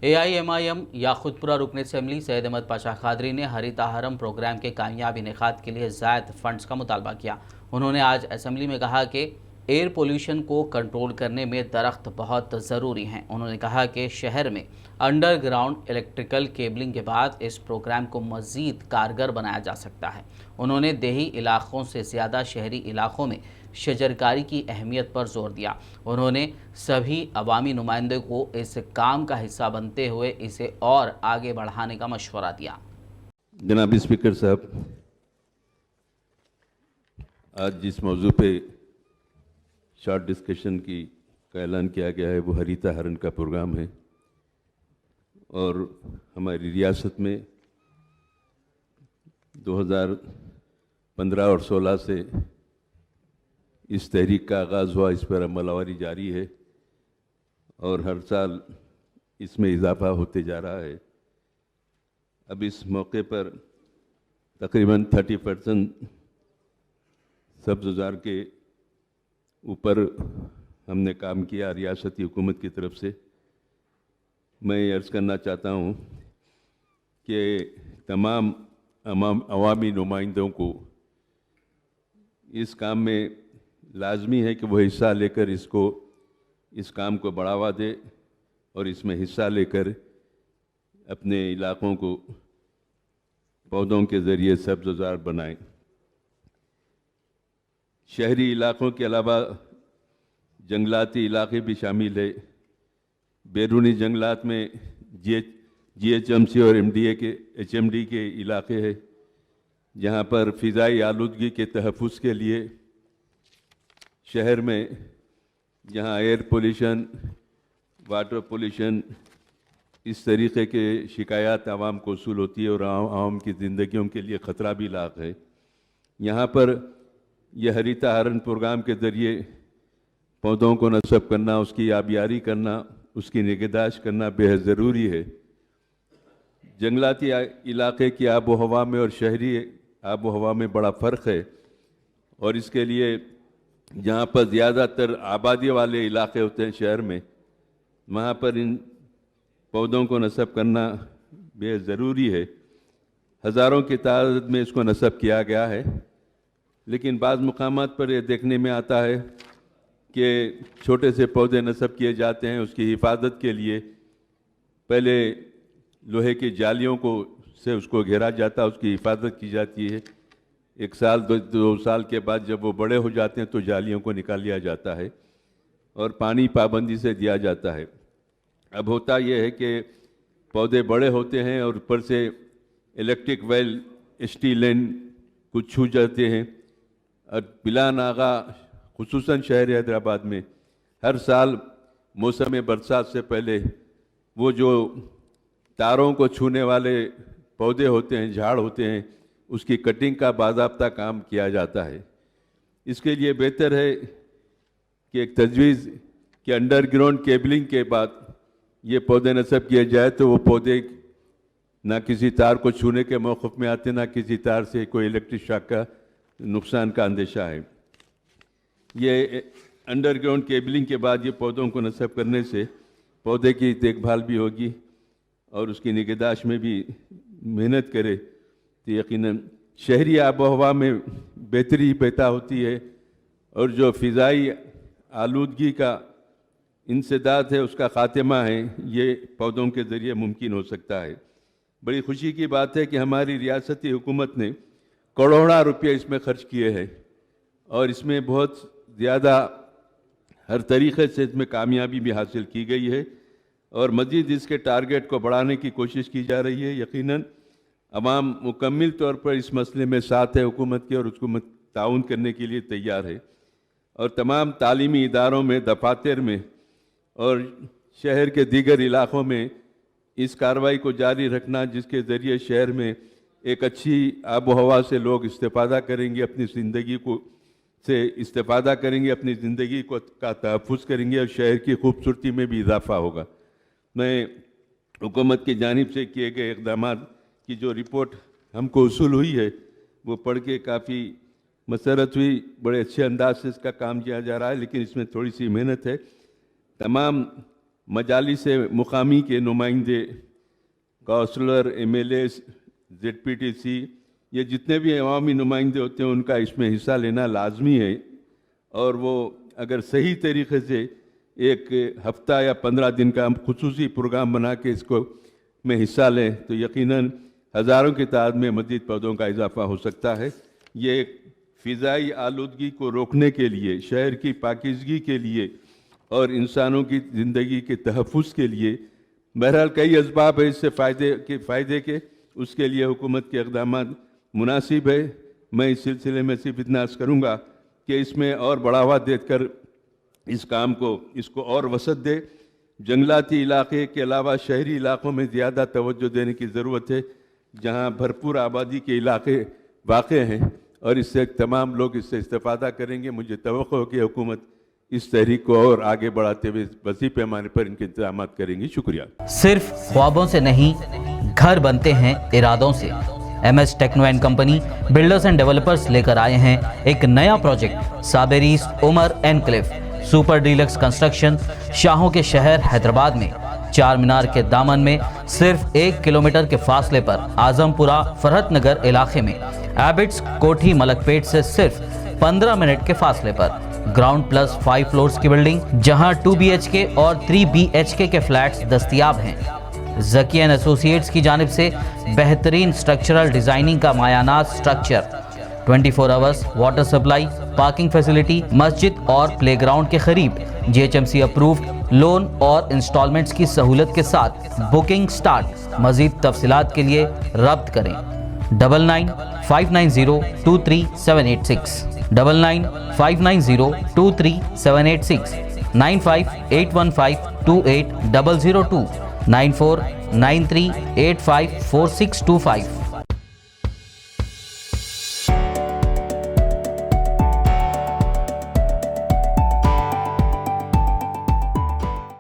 AIMIM याखुतपुरा रुकन assembly Syed Ahmad Pasha Qadri ने हरिता हरम प्रोग्राम के कामयाब इनेकाद के लिए ज़ायद फंड्स का मुतालबा किया। उन्होंने आज असम्बली में कहा कि एयर पोल्यूशन को कंट्रोल करने में दरख्त बहुत ज़रूरी हैं। उन्होंने कहा कि शहर में अंडरग्राउंड इलेक्ट्रिकल केबलिंग के बाद इस प्रोग्राम को मज़ीद कारगर बनाया जा सकता है। उन्होंने देही इलाक़ों से ज़्यादा शहरी इलाक़ों में शजरकारी की अहमियत पर जोर दिया। उन्होंने सभी अवामी नुमाइंदों को इस काम का हिस्सा बनते हुए इसे और आगे बढ़ाने का मशवरा दिया। जनाब स्पीकर साहब, आज जिस मौजू पे शॉर्ट डिस्कशन का ऐलान किया गया है वो हरिता हरन का प्रोग्राम है और हमारी रियासत में 2015 और 16 से इस तहरीक का आगाज़ हुआ। इस पर अमलवारी जारी है और हर साल इसमें इजाफा होते जा रहा है। अब इस मौके पर तकरीबन 30% सब्ज़ के ऊपर हमने काम किया रियासती हुकूमत की तरफ से। मैं अर्ज़ करना चाहता हूँ कि तमाम अवामी नुमाइंदों को इस काम में लाजमी है कि वो हिस्सा लेकर इस काम को बढ़ावा दे और इसमें हिस्सा लेकर अपने इलाक़ों को पौधों के ज़रिए सब्ज़ बनाएं। शहरी इलाक़ों के अलावा जंगलाती इलाक़े भी शामिल है। बैरूनी जंगलात में GHMC और HMD के इलाक़े हैं जहाँ पर फ़िज़ाई आलूदगी के तहफ़्फ़ुज़ के लिए शहर में जहाँ एयर पोल्यूशन, वाटर पोल्यूशन, इस तरीक़े के शिकायत आवाम को वसूल होती है और आवाम की ज़िंदगियों के लिए ख़तरा भी लाक है। यहाँ पर यह हरिता हरन प्रोग्राम के ज़रिए पौधों को नस्ब करना, उसकी आबियारी करना, उसकी निगहदाश्त करना बेहद ज़रूरी है। जंगलाती इलाक़े की आबो हवा में और शहरी आबो हवा में बड़ा फ़र्क है और इसके लिए जहाँ पर ज़्यादातर आबादी वाले इलाक़े होते हैं शहर में, वहाँ पर इन पौधों को नस्ब करना बेहद ज़रूरी है। हज़ारों की तादाद में इसको नस्ब किया गया है, लेकिन बाज़ मुकामात पर यह देखने में आता है कि छोटे से पौधे नस्ब किए जाते हैं। उसकी हिफाजत के लिए पहले लोहे की जालियों से उसको घेरा जाता है, उसकी हिफाजत की जाती है। 1 साल 2 साल के बाद जब वो बड़े हो जाते हैं तो जालियों को निकाल लिया जाता है और पानी पाबंदी से दिया जाता है। अब होता यह है कि पौधे बड़े होते हैं और ऊपर से इलेक्ट्रिक वेल, स्टील लाइन कुछ छू जाते हैं और बिला नागा खुसूसन शहर हैदराबाद में हर साल मौसम बरसात से पहले वो जो तारों को छूने वाले पौधे होते हैं, झाड़ होते हैं, उसकी कटिंग का बाज़ाब्ता काम किया जाता है। इसके लिए बेहतर है कि एक तजवीज़ कि अंडरग्राउंड केबलिंग के बाद ये पौधे नस्ब किए जाए तो वो पौधे ना किसी तार को छूने के मौक़िफ़ में आते, ना किसी तार से कोई इलेक्ट्रिक शॉक का नुकसान का अंदेशा है। ये अंडरग्राउंड केबलिंग के बाद ये पौधों को नस्ब करने से पौधे की देखभाल भी होगी और उसकी निगहदाश्त में भी मेहनत करे तो यकीनन शहरी आबो हवा में बेहतरी पैदा होती है और जो फ़िज़ाई आलूदगी का इंसदाद है उसका ख़ात्मा है, ये पौधों के ज़रिए मुमकिन हो सकता है। बड़ी खुशी की बात है कि हमारी रियासती हुकूमत ने करोड़ों रुपये इसमें खर्च किए हैं और इसमें बहुत ज़्यादा हर तरीक़े से इसमें कामयाबी भी हासिल की गई है और मज़ीद इसके टारगेट को बढ़ाने की कोशिश की जा रही है। यकीनन अवाम मुकम्मल तौर पर इस मसले में साथ है हुकूमत के और उसको ताउन करने के लिए तैयार है और तमाम तालीमी इदारों में, दफातर में और शहर के दीगर इलाक़ों में इस कार्रवाई को जारी रखना, जिसके ज़रिए शहर में एक अच्छी आबो हवा से लोग इस्तेफ़ादा करेंगे, अपनी ज़िंदगी अपनी ज़िंदगी का तहफ़्फ़ुज़ करेंगे और शहर की खूबसूरती में भी इजाफ़ा होगा। मैं हुकूमत की जानिब से किए गए इक़दामात की जो रिपोर्ट हमको वसूल हुई है वो पढ़ के काफ़ी मसरत हुई। बड़े अच्छे अंदाज से इसका काम किया जा रहा है, लेकिन इसमें थोड़ी सी मेहनत है। तमाम मजालिस मुकामी के नुमाइंदे, काउंसलर, MLA, ZPTC, ये जितने भी अवामी नुमाइंदे होते हैं उनका इसमें हिस्सा लेना लाजमी है। और वो अगर सही तरीके से एक हफ्ता या 15 दिन का हम खुसूसी प्रोग्राम बना के इसको में हिस्सा लें तो यकीनन हज़ारों की तादाद में मज़ीद पौधों का इजाफा हो सकता है। ये फ़िज़ाई आलूदगी को रोकने के लिए, शहर की पाकीज़गी के लिए और इंसानों की ज़िंदगी के तहफ़्फ़ुज़ के लिए बहरहाल कई असबाब है इससे फ़ायदे के, उसके लिए हुकूमत के इक़दामात मुनासिब है। मैं इस सिलसिले में सिर्फ इतना अर्ज़ करूँगा कि इसमें और बढ़ावा देकर इस काम को इसको और वसअत दे। जंगलाती इलाके के अलावा शहरी इलाकों में ज़्यादा तवज्जो देने की ज़रूरत है जहाँ भरपूर आबादी के इलाके वाक़ हैं और इससे तमाम लोग इससे इस्तेफ़ादा करेंगे। मुझे तवक्को है कि हुकूमत इस तहरीक को और आगे बढ़ाते हुए वसी पैमाने पर इनके इंतजाम करेंगी। शुक्रिया। सिर्फ ख्वाबों से नहीं, घर बनते हैं इरादों से। MS Techno and company builders and developers लेकर आए हैं एक नया प्रोजेक्ट, साबेरीज Umar enclave super deluxe construction. शाहों के शहर हैदराबाद में चार मीनार के दामन में सिर्फ 1 किलोमीटर के फासले पर आजमपुरा फरहत नगर इलाके में एबिट्स कोठी मलकपेट से सिर्फ 15 मिनट के फासले पर ग्राउंड प्लस 5 फ्लोर्स की बिल्डिंग, जहां 2 BHK और 3 BHK के फ्लैट्स दस्तयाब हैं। ज़की एंड एसोसिएट्स की जानिब से बेहतरीन स्ट्रक्चरल डिजाइनिंग का मायानाज structure, 24 hours water supply, parking facility, मस्जिद और प्लेग्राउंड के करीब, GHMC अप्रूव्ड लोन और इंस्टॉलमेंट्स की सहूलत के साथ बुकिंग स्टार्ट। मजीद तफसीलात के लिए रब्त करें 9959023786, 9959023786, 9581528002, 9493854625।